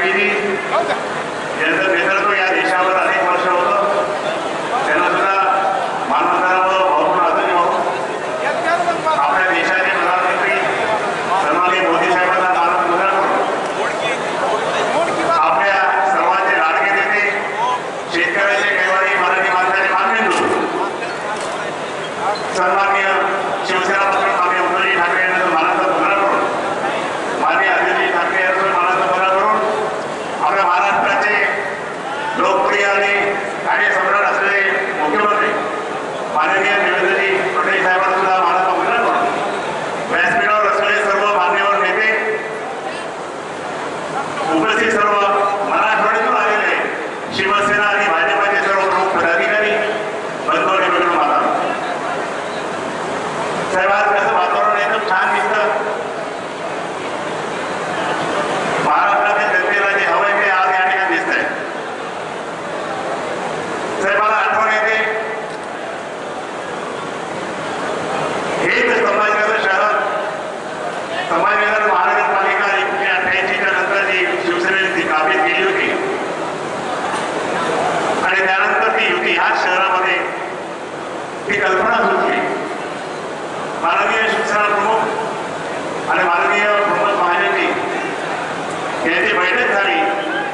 मोदीजी यांचं नेतृत्व या देशावर अनेक वर्ष होतं. त्यांना सुद्धा मानवतारावर भाऊ अजूनही भाऊ आपल्या देशाचे प्रधानमंत्री सन्माननीय मोदी साहेबांना मानवता आपल्या सर्वांचे लाडके नेते शेतकऱ्याचे कैवारी मराठी माणसाचे मानवेंदू सन्माननीय शिवसेना पक्ष माननीय उद्धवजी ठाकरे यांना मानाचा मुजरा करून माननीय अजितजी ठाकरे यांना मानाचा मुजरा करून आपल्या महाराष्ट्राचे लोकप्रिय आणि कार्यसम्राट असलेले मुख्यमंत्री माननीय देवेंद्रजी फडणवीस साहेबांना सुद्धा मानाचा मुजरा करून व्यासपीठावर असलेले सर्व मान्यवर नेते उपस्थित सर्व मराठवाड्यातून आलेले शिवसेना आणि भाजपचे सर्व प्रमुख पदाधिकारी बंधूंनी मिळून माता साहेब आज कसं वातावरण एकदम छान दिसतं. महाराष्ट्रातील जनतेला जे हवंय ते आज या ठिकाणी दिसतंय. साहेब मला आठवण येते हेच संभाजीनगर शहरात संभाजीनगर महानगरपालिका 1988च्या नंतर जी शिवसेनेने ती काबीज केली होती आणि त्यानंतर ती युती ह्या शहरामध्ये ती कल्पना सुचली. माननीय शिवसेना प्रमुख आणि माननीय प्रमोद महाजनजी यांची बैठक झाली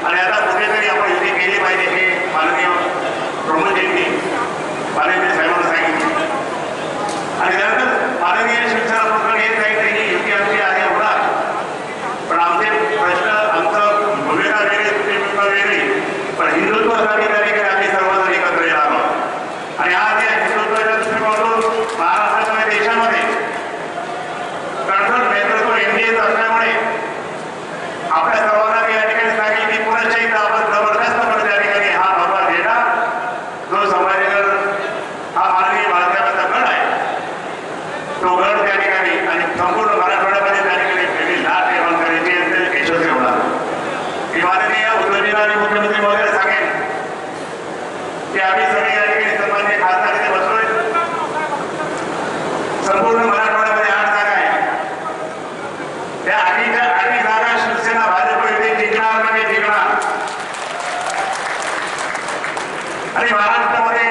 आणि आता कुठेतरी आपण युती केली पाहिजे हे माननीय प्रमोदजींनी माननीय साहेबांना सांगितले आणि त्यानंतर माननीय शिवसेना प्रमुख हे सांगितले की युती आमची आहे होणार पण आमचे प्रश्न आमचं भूमिका वेगळी तुमची भूमिका वेगळी पण हिंदुत्वासाठी त्या ठिकाणी आम्ही सर्वजण एकत्र येणार आहोत आणि आज या हिंदुत्वाच्या दृष्टिकोनातून महाराष्ट्रामध्ये देशामध्ये कडकड नेतृत्व एनडीएचं असल्यामुळे आपल्या सर्वांना या ठिकाणी सांगेल की पुन्हा एकदा आपण जबरदस्तपणे त्या ठिकाणी हा भगवा झेंडा जो संभाजीनगर हा माननीय बाळासाहेबांचा गड आहे तो गड त्या ठिकाणी आणि संपूर्ण मराठवाड्यामध्ये त्या ठिकाणी वेगळी लाट निर्माण करायची अत्यंत यशस्वी होणार. मी माननीय उद्धवजींना आणि मुख्यमंत्री महोदयाला सांगेन की आम्ही सगळे या ठिकाणी सन्माननीय खासदार इथे बसलोय. संपूर्ण मराठवाड्यामध्ये 8 जागा आहे. त्या 8 जागा शिवसेना भाजप युती जिंकणार म्हणजे जिंकणार आणि महाराष्ट्रामध्ये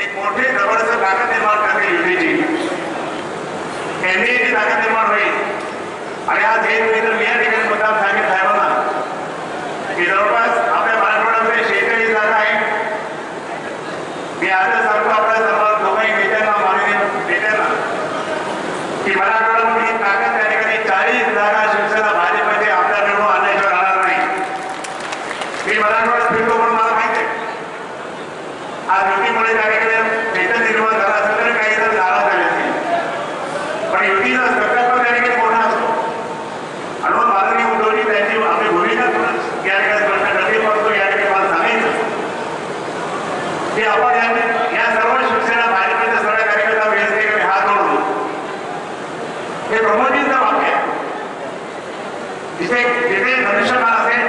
एक मोठी जबरदस्त ताकद निर्माण करते युतीची एनडीएची ताकद निर्माण होईल आणि आज हे मी या ठिकाणी मुद्दाम सांगेन साहेबांना की जवळपास आपल्या मराठवाड्यामध्ये 46 जागा आहेत. मी आजच सांगतो आपल्या सर्व दोघांही नेत्यांना माननीय नेत्यांना की मराठवाड्यामध्ये ही ताकद त्या ठिकाणी 40 जागा शिवसेना भाजपचे आमदार निवडून आणल्याशिवाय राहणार नाही. मी मराठवाड्यात फिरतो म्हणून मला माहिती आहे आज युतीमुळे त्या ठिकाणी नेता निर्माण झाला असेल तर काही जण नाराज झाले असतील पण युतीचा संकल्प त्या ठिकाणी मोठा असतो आणि मग माननीय उद्धवजी त्यांची आपली भूमिका या ठिकाणी प्रश्न कधी पडतो या ठिकाणी मला सांगायचं की आपण या सर्व शिवसेना भाजपच्या सगळ्या कार्यकर्ता व्यवस्थेकडे हात जोडून हे प्रमोदजींचं वाक्य आहे जिथे धनुष्यबाण असेल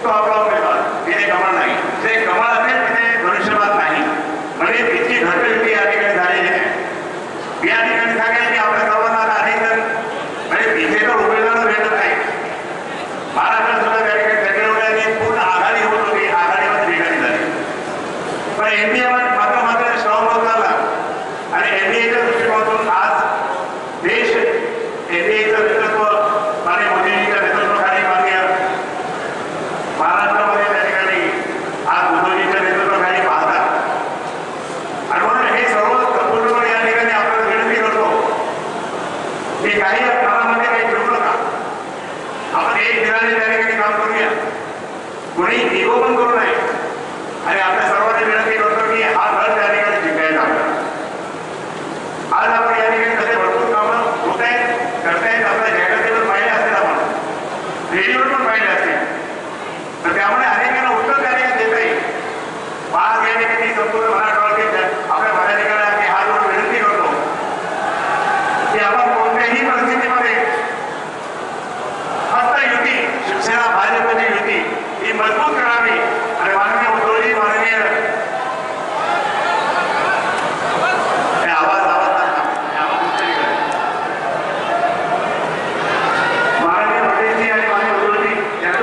तो आपला उमेदवार तिथे कमळ नाही जिथे कमळ असेल तिथे धनुष्यबाण नाही म्हणजे तितकी घट्ट युती या ठिकाणी झालेली आहे. या ठिकाणी सांगेल की आपल्या सर्वांना अनेक जण म्हणजे तिथे तर उमेदवार भेटत नाही. महाराष्ट्रात सुद्धा त्या ठिकाणी सगळ्या पूर्ण आघाडी होत होती आघाडीमध्ये बिघाडी झाली पण एनडीए मात्र स्ट्रॉंग होत झाला आणि एनडीएच्या दृष्टिकोनातून आज देश एनडीएचं नेतृत्व माननीय मोदीजींच्या नेतृत्वाखाली माननीय महाराष्ट्रामध्ये त्या ठिकाणी आज उद्धवजींच्या नेतृत्वाखाली पाहतात आणि म्हणून हे सर्व संपूर्णपणे या ठिकाणी आपल्याला विनंती करतो की काही कामामध्ये काही ठेवू नका. आपण एक दिनाने त्या ठिकाणी काम करूया कोणी इगो पण करू नये आणि आपल्या सर्वांनी विनंती करतो की हा गड त्या ठिकाणी जिंकायचा आज आपण या ठिकाणी कसे भरपूर कामं होत आहेत करतायत आपल्या जाहिरातीवर पाहिले असतील आपण रेडिओवर पण पाहिले असतील तर त्यामुळे अनेकांना उत्तर त्या ठिकाणी देता येईल. आज या ठिकाणी संपूर्ण मराठवाड्यातील आपल्या पदाधिकाऱ्यांना हात जोडून विनंती करतो की आपण कोणत्याही परिस्थितीमध्ये फक्त युती शिवसेना भाजपची युती ही मजबूत करावी आणि माननीय उद्धवजी माननीय माननीय मोदीजी आणि माननीय उद्धवजी यांना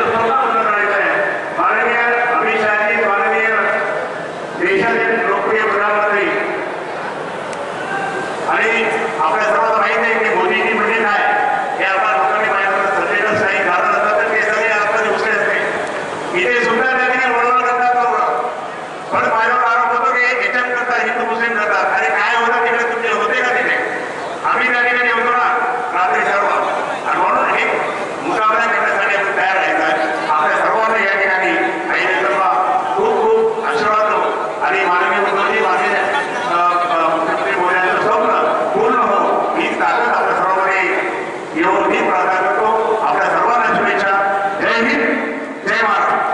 जय महाराज.